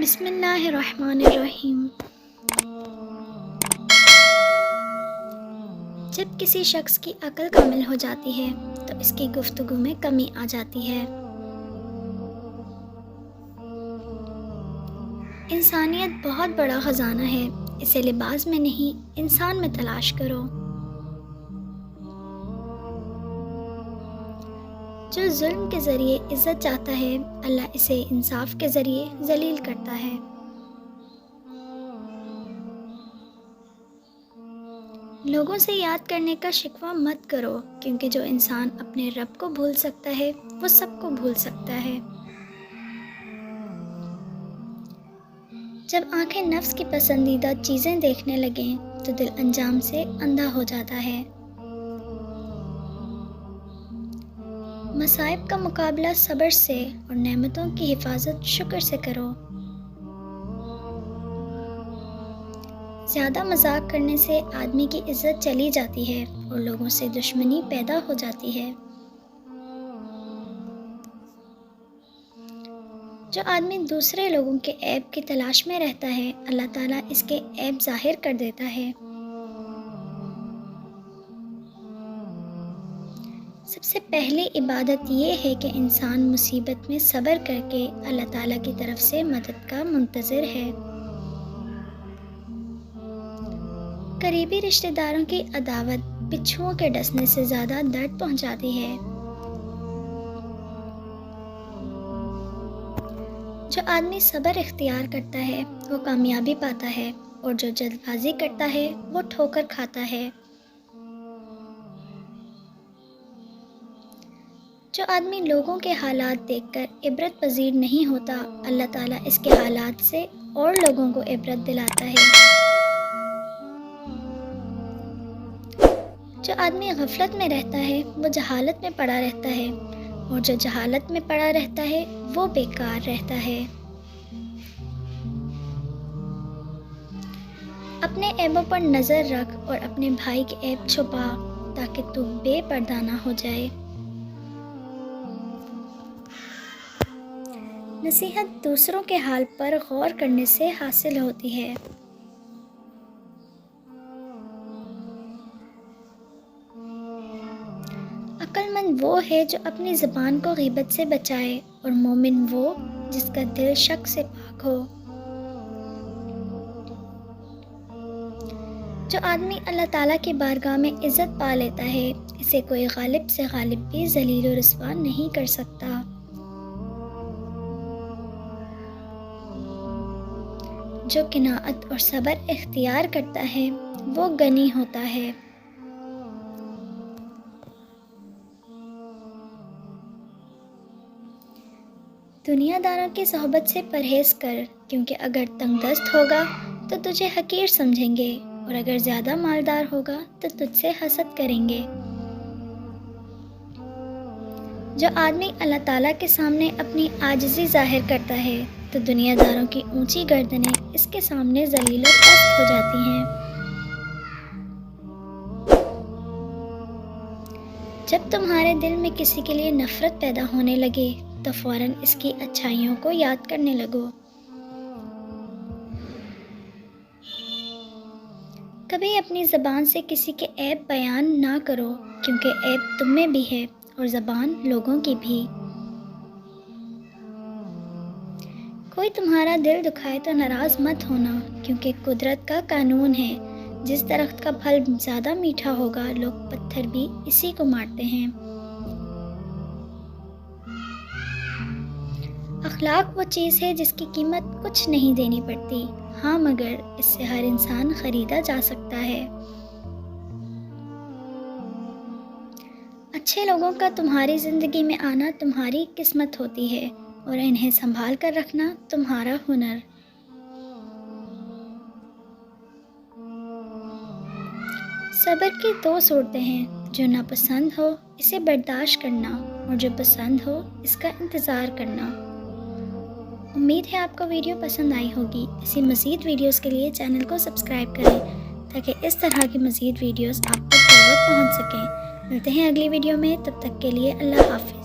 بسم اللہ الرحمن الرحیم۔ جب کسی شخص کی عقل کامل ہو جاتی ہے تو اس کی گفتگو میں کمی آ جاتی ہے۔ انسانیت بہت بڑا خزانہ ہے، اسے لباس میں نہیں انسان میں تلاش کرو۔ جو ظلم کے ذریعے عزت چاہتا ہے اللہ اسے انصاف کے ذریعے ذلیل کرتا ہے۔ لوگوں سے یاد کرنے کا شکوہ مت کرو، کیونکہ جو انسان اپنے رب کو بھول سکتا ہے وہ سب کو بھول سکتا ہے۔ جب آنکھیں نفس کی پسندیدہ چیزیں دیکھنے لگیں تو دل انجام سے اندھا ہو جاتا ہے۔ مصائب کا مقابلہ صبر سے اور نعمتوں کی حفاظت شکر سے کرو۔ زیادہ مذاق کرنے سے آدمی کی عزت چلی جاتی ہے اور لوگوں سے دشمنی پیدا ہو جاتی ہے۔ جو آدمی دوسرے لوگوں کے عیب کی تلاش میں رہتا ہے اللہ تعالیٰ اس کے عیب ظاہر کر دیتا ہے۔ سب سے پہلی عبادت یہ ہے کہ انسان مصیبت میں صبر کر کے اللہ تعالیٰ کی طرف سے مدد کا منتظر ہے۔ قریبی رشتہ داروں کی عداوت بچھوؤں کے ڈسنے سے زیادہ درد پہنچاتی ہے۔ جو آدمی صبر اختیار کرتا ہے وہ کامیابی پاتا ہے، اور جو جلد بازی کرتا ہے وہ ٹھوکر کھاتا ہے۔ جو آدمی لوگوں کے حالات دیکھ کر عبرت پذیر نہیں ہوتا اللہ تعالیٰ اس کے حالات سے اور لوگوں کو عبرت دلاتا ہے۔ جو آدمی غفلت میں رہتا ہے وہ جہالت میں پڑا رہتا ہے، اور جو جہالت میں پڑا رہتا ہے وہ بیکار رہتا ہے۔ اپنے عیبوں پر نظر رکھ اور اپنے بھائی کے عیب چھپا تاکہ تو بے پردہ نہ ہو جائے۔ نصیحت دوسروں کے حال پر غور کرنے سے حاصل ہوتی ہے۔ عقل مند وہ ہے جو اپنی زبان کو غیبت سے بچائے، اور مومن وہ جس کا دل شک سے پاک ہو۔ جو آدمی اللہ تعالیٰ کی بارگاہ میں عزت پا لیتا ہے اسے کوئی غالب سے غالب بھی ذلیل و رسوا نہیں کر سکتا۔ جو قناعت اور صبر اختیار کرتا ہے وہ غنی ہوتا ہے۔ دنیا داروں کی صحبت سے پرہیز کر، کیونکہ اگر تنگ دست ہوگا تو تجھے حقیر سمجھیں گے، اور اگر زیادہ مالدار ہوگا تو تجھ سے حسد کریں گے۔ جو آدمی اللہ تعالیٰ کے سامنے اپنی عاجزی ظاہر کرتا ہے تو دنیا داروں کی اونچی گردنیں اس کے سامنے ذلیل و پست ہو جاتی ہیں۔ جب تمہارے دل میں کسی کے لیے نفرت پیدا ہونے لگے تو فوراً اس کی اچھائیوں کو یاد کرنے لگو۔ کبھی اپنی زبان سے کسی کے عیب بیان نہ کرو، کیونکہ عیب تم میں بھی ہے اور زبان لوگوں کی بھی۔ کوئی تمہارا دل دکھائے تو ناراض مت ہونا، کیونکہ قدرت کا قانون ہے جس درخت کا پھل زیادہ میٹھا ہوگا لوگ پتھر بھی اسی کو مارتے ہیں۔ اخلاق وہ چیز ہے جس کی قیمت کچھ نہیں دینی پڑتی، ہاں مگر اس سے ہر انسان خریدا جا سکتا ہے۔ اچھے لوگوں کا تمہاری زندگی میں آنا تمہاری قسمت ہوتی ہے، اور انہیں سنبھال کر رکھنا تمہارا ہنر۔ صبر کی دو صورتیں ہیں، جو ناپسند ہو اسے برداشت کرنا، اور جو پسند ہو اس کا انتظار کرنا۔ امید ہے آپ کو ویڈیو پسند آئی ہوگی۔ اسی مزید ویڈیوز کے لیے چینل کو سبسکرائب کریں تاکہ اس طرح کی مزید ویڈیوز آپ تک بر وقت پہنچ سکیں۔ ملتے ہیں اگلی ویڈیو میں، تب تک کے لیے اللہ حافظ۔